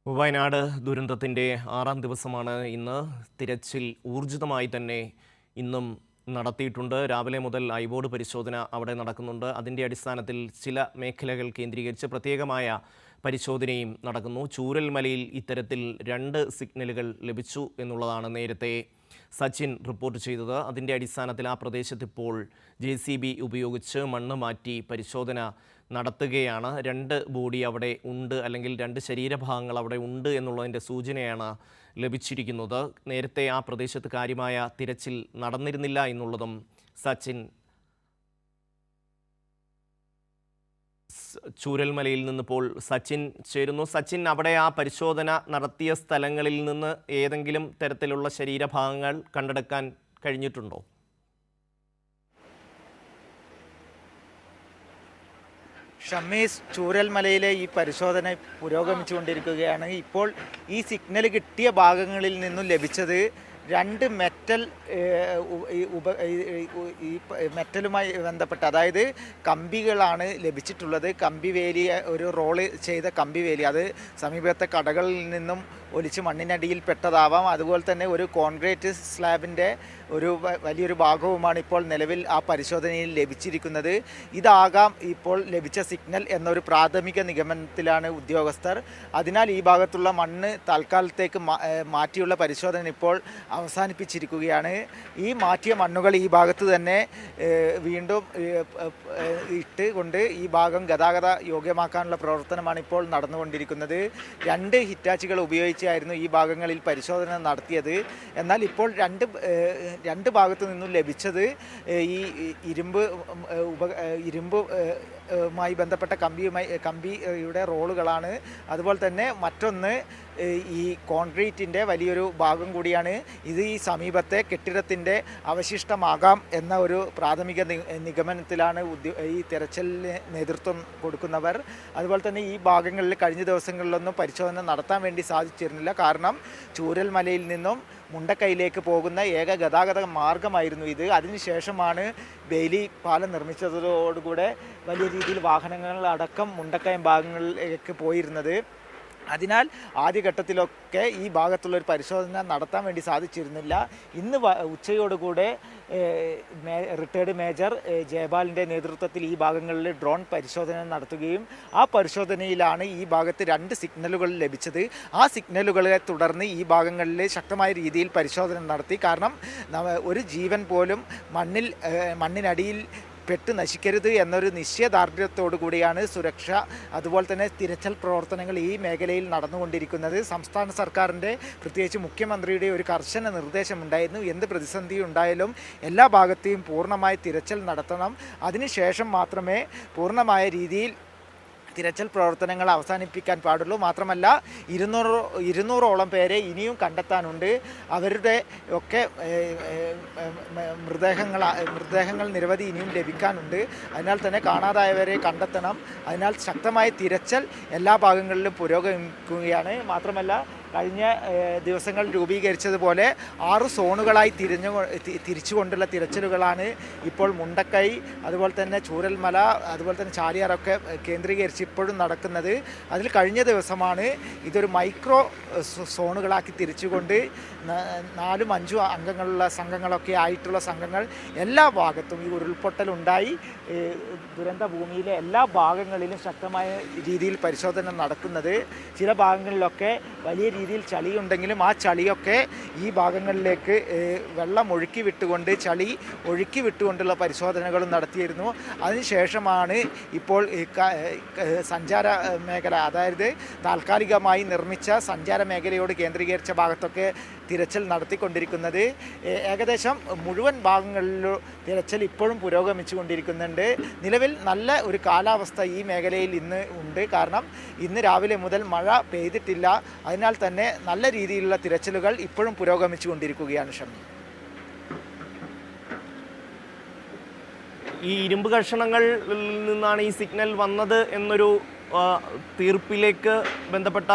വയനാട് ദുരന്തത്തിൻ്റെ 6ാം ദിവസമാണ് ഇന്ന്. തിരച്ചിൽ ഊർജിതമായി തന്നെ ഇന്നും നടത്തിയിട്ടുണ്ട്. രാവിലെ മുതൽ ഐബോർഡ് പരിശോധന അവിടെ നടക്കുന്നുണ്ട്. അതിൻ്റെ അടിസ്ഥാനത്തിൽ ചില മേഖലകൾ കേന്ദ്രീകരിച്ച് പ്രത്യേകമായ പരിശോധനയും നടക്കുന്നു. ചൂരൽമലയിൽ ഇത്തരത്തിൽ 2 സിഗ്നലുകൾ ലഭിച്ചു എന്നുള്ളതാണ് നേരത്തെ സച്ചിൻ റിപ്പോർട്ട് ചെയ്തത്. അതിൻ്റെ അടിസ്ഥാനത്തിൽ ആ പ്രദേശത്ത് ഇപ്പോൾ JCB ഉപയോഗിച്ച് മണ്ണ് മാറ്റി പരിശോധന നടത്തുകയാണ്. 2 ബോഡി അവിടെ ഉണ്ട്, അല്ലെങ്കിൽ 2 ശരീരഭാഗങ്ങൾ അവിടെ ഉണ്ട് എന്നുള്ളതിൻ്റെ സൂചനയാണ് ലഭിച്ചിരിക്കുന്നത്. നേരത്തെ ആ പ്രദേശത്ത് കാര്യമായ തിരച്ചിൽ നടന്നിരുന്നില്ല എന്നുള്ളതും സച്ചിൻ ചൂരൽമലയിൽ നിന്നിപ്പോൾ സച്ചിൻ ചേരുന്നു. സച്ചിൻ, അവിടെ ആ പരിശോധന നടത്തിയ സ്ഥലങ്ങളിൽ നിന്ന് ഏതെങ്കിലും തരത്തിലുള്ള ശരീരഭാഗങ്ങൾ കണ്ടെടുക്കാൻ കഴിഞ്ഞിട്ടുണ്ടോ? ഷമീസ്, ചൂരൽമലയിലെ ഈ പരിശോധന പുരോഗമിച്ചുകൊണ്ടിരിക്കുകയാണ്. ഇപ്പോൾ ഈ സിഗ്നൽ കിട്ടിയ ഭാഗങ്ങളിൽ നിന്നും ലഭിച്ചത് 2 മെറ്റൽ മെറ്റലുമായി ബന്ധപ്പെട്ട, അതായത് കമ്പികളാണ് ലഭിച്ചിട്ടുള്ളത്. കമ്പിവേലി, ഒരു റോള് ചെയ്ത കമ്പിവേലി, അത് സമീപത്തെ കടകളിൽ നിന്നും ഒലിച്ച് മണ്ണിനടിയിൽ പെട്ടതാവാം. അതുപോലെ തന്നെ ഒരു കോൺക്രീറ്റ് സ്ലാബിൻ്റെ ഒരു വലിയൊരു ഭാഗവുമാണ് ഇപ്പോൾ നിലവിൽ ആ പരിശോധനയിൽ ലഭിച്ചിരിക്കുന്നത്. ഇതാകാം ഇപ്പോൾ ലഭിച്ച സിഗ്നൽ എന്നൊരു പ്രാഥമിക നിഗമനത്തിലാണ് ഉദ്യോഗസ്ഥർ. അതിനാൽ ഈ ഭാഗത്തുള്ള മണ്ണ് തൽക്കാലത്തേക്ക് മാറ്റിയുള്ള പരിശോധന ഇപ്പോൾ അവസാനിപ്പിച്ചിരിക്കുകയാണ്. ഈ മാറ്റിയ മണ്ണുകൾ ഈ ഭാഗത്ത് തന്നെ വീണ്ടും ഇട്ട് കൊണ്ട് ഈ ഭാഗം ഗതാഗത യോഗ്യമാക്കാനുള്ള പ്രവർത്തനമാണ് ഇപ്പോൾ നടന്നുകൊണ്ടിരിക്കുന്നത്. 2 ഹിറ്റാച്ചികൾ ഉപയോഗിച്ചായിരുന്നു ഈ ഭാഗങ്ങളിൽ പരിശോധന നടത്തിയത്. എന്നാൽ ഇപ്പോൾ രണ്ട് ഭാഗത്തു നിന്നും ലഭിച്ചത് ഈ ഇരുമ്പുമായി ബന്ധപ്പെട്ട കമ്പിയുടെ റോളുകളാണ്. അതുപോലെ തന്നെ മറ്റൊന്ന് ഈ കോൺക്രീറ്റിൻ്റെ വലിയൊരു ഭാഗം കൂടിയാണ്. ഇത് ഈ സമീപത്തെ കെട്ടിടത്തിൻ്റെ അവശിഷ്ടമാകാം എന്ന ഒരു പ്രാഥമിക നിഗമനത്തിലാണ് ഈ തെരച്ചിലിന് നേതൃത്വം കൊടുക്കുന്നവർ. അതുപോലെ തന്നെ ഈ ഭാഗങ്ങളിൽ കഴിഞ്ഞ ദിവസങ്ങളിലൊന്നും പരിശോധന നടത്താൻ വേണ്ടി സാധിച്ചിരുന്നില്ല. കാരണം ചൂരൽമലയിൽ നിന്നും മുണ്ടക്കൈയിലേക്ക് പോകുന്ന ഏക ഗതാഗത മാർഗമായിരുന്നു ഇത്. അതിനുശേഷമാണ് ബെയിലി പാലം നിർമ്മിച്ചതോടുകൂടെ വലിയ രീതിയിൽ വാഹനങ്ങൾ അടക്കം മുണ്ടക്കയം ഭാഗങ്ങളിലേക്ക് പോയിരുന്നത്. അതിനാൽ ആദ്യഘട്ടത്തിലൊക്കെ ഈ ഭാഗത്തുള്ളൊരു പരിശോധന നടത്താൻ വേണ്ടി സാധിച്ചിരുന്നില്ല. ഇന്ന് ഉച്ചയോടുകൂടെ റിട്ടയർഡ് മേജർ ജയപാലിൻ്റെ നേതൃത്വത്തിൽ ഈ ഭാഗങ്ങളിൽ ഡ്രോൺ പരിശോധന നടത്തുകയും ആ പരിശോധനയിലാണ് ഈ ഭാഗത്ത് 2 സിഗ്നലുകൾ ലഭിച്ചത്. ആ സിഗ്നലുകളെ തുടർന്ന് ഈ ഭാഗങ്ങളിൽ ശക്തമായ രീതിയിൽ പരിശോധന നടത്തി. കാരണം ഒരു ജീവൻ പോലും മണ്ണിനടിയിൽ പെട്ട് നശിക്കരുത് എന്നൊരു നിശ്ചയദാർഢ്യത്തോടു കൂടിയാണ് സുരക്ഷ, അതുപോലെ തന്നെ തിരച്ചിൽ പ്രവർത്തനങ്ങൾ ഈ മേഖലയിൽ നടന്നുകൊണ്ടിരിക്കുന്നത്. സംസ്ഥാന സർക്കാരിൻ്റെ, പ്രത്യേകിച്ച് മുഖ്യമന്ത്രിയുടെ ഒരു കർശന നിർദ്ദേശമുണ്ടായിരുന്നു. എന്ത് പ്രതിസന്ധി ഉണ്ടായാലും എല്ലാ ഭാഗത്തെയും പൂർണ്ണമായി തിരച്ചിൽ നടത്തണം. അതിനുശേഷം മാത്രമേ പൂർണ്ണമായ രീതിയിൽ തിരച്ചിൽ പ്രവർത്തനങ്ങൾ അവസാനിപ്പിക്കാൻ പാടുള്ളൂ. മാത്രമല്ല 200ഓളം പേരെ ഇനിയും കണ്ടെത്താനുണ്ട്. അവരുടെ ഒക്കെ മൃതദേഹങ്ങൾ നിരവധി ഇനിയും ലഭിക്കാനുണ്ട്. അതിനാൽ തന്നെ കാണാതായവരെ കണ്ടെത്തണം. അതിനാൽ ശക്തമായ തിരച്ചിൽ എല്ലാ ഭാഗങ്ങളിലും പുരോഗമിക്കുകയാണ്. മാത്രമല്ല കഴിഞ്ഞ ദിവസങ്ങൾ രൂപീകരിച്ചതുപോലെ 6 സോണുകളായി തിരിച്ചുകൊണ്ടുള്ള തിരച്ചിലുകളാണ് ഇപ്പോൾ മുണ്ടക്കൈ, അതുപോലെ തന്നെ ചൂരൽമല, അതുപോലെ തന്നെ ചാലിയാറൊക്കെ കേന്ദ്രീകരിച്ച് ഇപ്പോഴും നടക്കുന്നത്. അതിൽ കഴിഞ്ഞ ദിവസമാണ് ഇതൊരു മൈക്രോ സോണുകളാക്കി തിരിച്ചുകൊണ്ട് 4ഉം 5ഉം അംഗങ്ങളുള്ള സംഘങ്ങളൊക്കെ ആയിട്ടുള്ള സംഘങ്ങൾ എല്ലാ ഭാഗത്തും ഈ ഉരുൾപൊട്ടലുണ്ടായി ദുരന്ത ഭൂമിയിലെ എല്ലാ ഭാഗങ്ങളിലും ശക്തമായ രീതിയിൽ പരിശോധന നടക്കുന്നത്. ചില ഭാഗങ്ങളിലൊക്കെ വലിയ രീതിയിൽ ചളിയുണ്ടെങ്കിലും ആ ചളിയൊക്കെ ഈ ഭാഗങ്ങളിലേക്ക് വെള്ളം ഒഴുക്കി വിട്ടുകൊണ്ടുള്ള പരിശോധനകളും നടത്തിയിരുന്നു. അതിനുശേഷമാണ് ഇപ്പോൾ സഞ്ചാര മേഖല, അതായത് താൽക്കാലികമായി നിർമ്മിച്ച സഞ്ചാര മേഖലയോട് കേന്ദ്രീകരിച്ച ഭാഗത്തൊക്കെ തിരച്ചിൽ നടത്തിക്കൊണ്ടിരിക്കുന്നത്. ഏകദേശം മുഴുവൻ ഭാഗങ്ങളിലും തിരച്ചിൽ ഇപ്പോഴും പുരോഗമിച്ചു കൊണ്ടിരിക്കുന്നുണ്ട്. നിലവിൽ നല്ല ഒരു കാലാവസ്ഥ ഈ മേഖലയിൽ ഇന്ന് ഉണ്ട്. കാരണം ഇന്ന് രാവിലെ മുതൽ മഴ പെയ്തിട്ടില്ല. അതിനാൽ തന്നെ നല്ല രീതിയിലുള്ള തിരച്ചിലുകൾ ഇപ്പോഴും പുരോഗമിച്ചു കൊണ്ടിരിക്കുകയാണ്. ഷമി, ഈ ഇരുമ്പ് കഷണങ്ങളിൽ നിന്നാണ് ഈ സിഗ്നൽ വന്നത് എന്നൊരു തീർപ്പിലേക്ക് ബന്ധപ്പെട്ട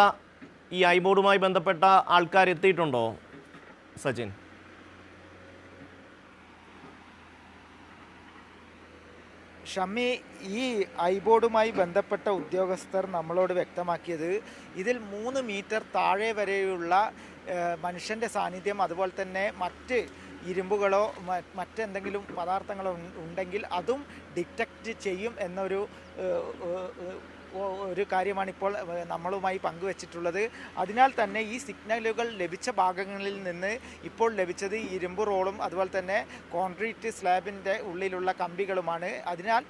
ഈ ഐബോർഡുമായി ബന്ധപ്പെട്ട ആൾക്കാർ എത്തിയിട്ടുണ്ടോ സച്ചിൻ? ഷമ്മി, ഈ ഐബോർഡുമായി ബന്ധപ്പെട്ട ഉദ്യോഗസ്ഥർ നമ്മളോട് വ്യക്തമാക്കിയത് ഇതിൽ 3 മീറ്റർ താഴെ വരെയുള്ള മനുഷ്യൻ്റെ സാന്നിധ്യം, അതുപോലെ തന്നെ മറ്റ് ഇരുമ്പുകളോ മറ്റെന്തെങ്കിലും പദാർത്ഥങ്ങളോ ഉണ്ടെങ്കിൽ അതും ഡിറ്റക്റ്റ് ചെയ്യും എന്നൊരു ഒരു കാര്യമാണ് ഇപ്പോൾ നമ്മളുമായി പങ്കുവച്ചിട്ടുള്ളത്. അതിനാൽ തന്നെ ഈ സിഗ്നലുകൾ ലഭിച്ച ഭാഗങ്ങളിൽ നിന്ന് ഇപ്പോൾ ലഭിച്ചത് ഇരുമ്പ് റോളും അതുപോലെ തന്നെ കോൺക്രീറ്റ് സ്ലാബിൻ്റെ ഉള്ളിലുള്ള കമ്പികളുമാണ്. അതിനാൽ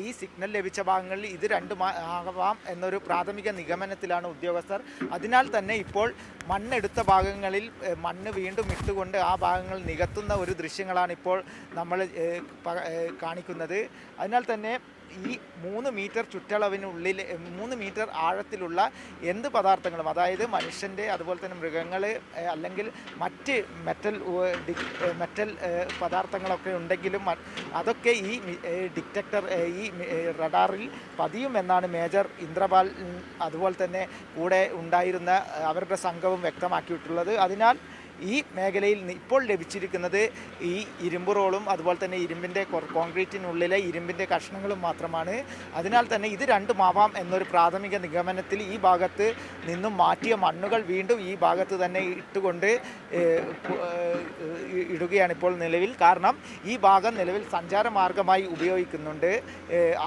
ഈ സിഗ്നൽ ലഭിച്ച ഭാഗങ്ങളിൽ ഇത് രണ്ടും ആവാം എന്നൊരു പ്രാഥമിക നിഗമനത്തിലാണ് ഉദ്യോഗസ്ഥർ. അതിനാൽ തന്നെ ഇപ്പോൾ മണ്ണെടുത്ത ഭാഗങ്ങളിൽ മണ്ണ് വീണ്ടും ഇട്ടുകൊണ്ട് ആ ഭാഗങ്ങൾ നികത്തുന്ന ഒരു ദൃശ്യങ്ങളാണ് ഇപ്പോൾ നമ്മൾ കാണിക്കുന്നത്. അതിനാൽ തന്നെ ഈ 3 മീറ്റർ ചുറ്റളവിനുള്ളിൽ 3 മീറ്റർ ആഴത്തിലുള്ള എന്ത് പദാർത്ഥങ്ങളും, അതായത് മനുഷ്യൻ്റെ അതുപോലെ തന്നെ മൃഗങ്ങൾ അല്ലെങ്കിൽ മറ്റ് മെറ്റൽ പദാർത്ഥങ്ങളൊക്കെ ഉണ്ടെങ്കിലും അതൊക്കെ ഈ ഡിറ്റക്ടർ ഈ റഡാറിൽ പതിയുമെന്നാണ് മേജർ ഇന്ദ്രപാൽ അതുപോലെ തന്നെ കൂടെ ഉണ്ടായിരുന്ന അവരുടെ സംഘവും വ്യക്തമാക്കിയിട്ടുള്ളത്. അതിനാൽ ഈ മേഖലയിൽ ഇപ്പോൾ ലഭിച്ചിരിക്കുന്നത് ഈ ഇരുമ്പ് റോളും അതുപോലെ തന്നെ ഇരുമ്പിൻ്റെ കോൺക്രീറ്റിനുള്ളിലെ ഇരുമ്പിൻ്റെ കഷ്ണങ്ങളും മാത്രമാണ്. അതിനാൽ തന്നെ ഇത് രണ്ടുമാവാം എന്നൊരു പ്രാഥമിക നിഗമനത്തിൽ ഈ ഭാഗത്ത് നിന്നും മാറ്റിയ മണ്ണുകൾ വീണ്ടും ഈ ഭാഗത്ത് തന്നെ ഇട്ടുകൊണ്ട് ഇടുകയാണ് ഇപ്പോൾ നിലവിൽ. കാരണം ഈ ഭാഗം നിലവിൽ സഞ്ചാരമാർഗമായി ഉപയോഗിക്കുന്നുണ്ട്.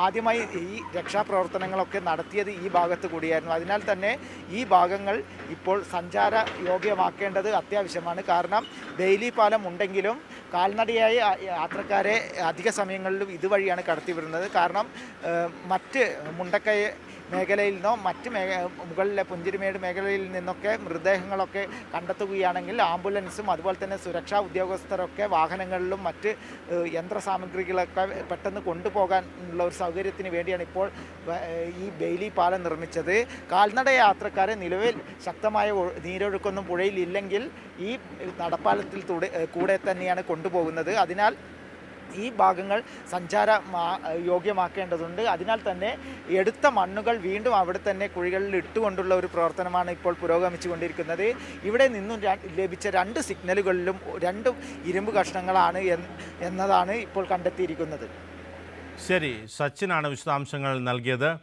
ആദ്യമായി ഈ രക്ഷാപ്രവർത്തനങ്ങളൊക്കെ നടത്തിയത് ഈ ഭാഗത്ത് കൂടിയായിരുന്നു. അതിനാൽ തന്നെ ഈ ഭാഗങ്ങൾ ഇപ്പോൾ സഞ്ചാര യോഗ്യമാക്കേണ്ടത് അത്യാവശ്യമാണ്. കാരണം ബെയിലി പാലം ഉണ്ടെങ്കിലും കാൽനടയായ യാത്രക്കാരെ അധിക സമയങ്ങളിലും ഇതുവഴിയാണ് കടത്തിവിടുന്നത്. കാരണം മറ്റ് മുണ്ടക്കൈ മേഖലയിൽ നിന്നോ മറ്റ് മുകളിലെ പുഞ്ചിരിമേട് മേഖലയിൽ നിന്നൊക്കെ മൃതദേഹങ്ങളൊക്കെ കണ്ടെത്തുകയാണെങ്കിൽ ആംബുലൻസും അതുപോലെ തന്നെ സുരക്ഷാ ഉദ്യോഗസ്ഥരൊക്കെ വാഹനങ്ങളിലും മറ്റ് യന്ത്രസാമഗ്രികളൊക്കെ പെട്ടെന്ന് കൊണ്ടുപോകാനുള്ള ഒരു സൗകര്യത്തിന് വേണ്ടിയാണ് ഇപ്പോൾ ഈ ബെയിലി പാലം നിർമ്മിച്ചത്. കാൽനട യാത്രക്കാരെ നിലവിൽ ശക്തമായ നീരൊഴുക്കൊന്നും പുഴയിൽ ഇല്ലെങ്കിൽ ഈ നടപ്പാലത്തിൽ കൂടെ തന്നെയാണ് കൊണ്ടുപോകുന്നത്. അതിനാൽ ഈ ഭാഗങ്ങൾ സഞ്ചാര യോഗ്യമാക്കേണ്ടതുണ്ട്. അതിനാൽ തന്നെ എടുത്ത മണ്ണുകൾ വീണ്ടും അവിടെ തന്നെ കുഴികളിൽ ഇട്ടുകൊണ്ടുള്ള ഒരു പ്രവർത്തനമാണ് ഇപ്പോൾ പുരോഗമിച്ചു കൊണ്ടിരിക്കുന്നത്. ഇവിടെ നിന്നും ലഭിച്ച 2 സിഗ്നലുകളിലും 2 ഇരുമ്പ് കഷ്ണങ്ങളാണ് എന്നതാണ് ഇപ്പോൾ കണ്ടെത്തിയിരിക്കുന്നത്. ശരി, സച്ചിനാണ് വിശദാംശങ്ങൾ നൽകിയത്.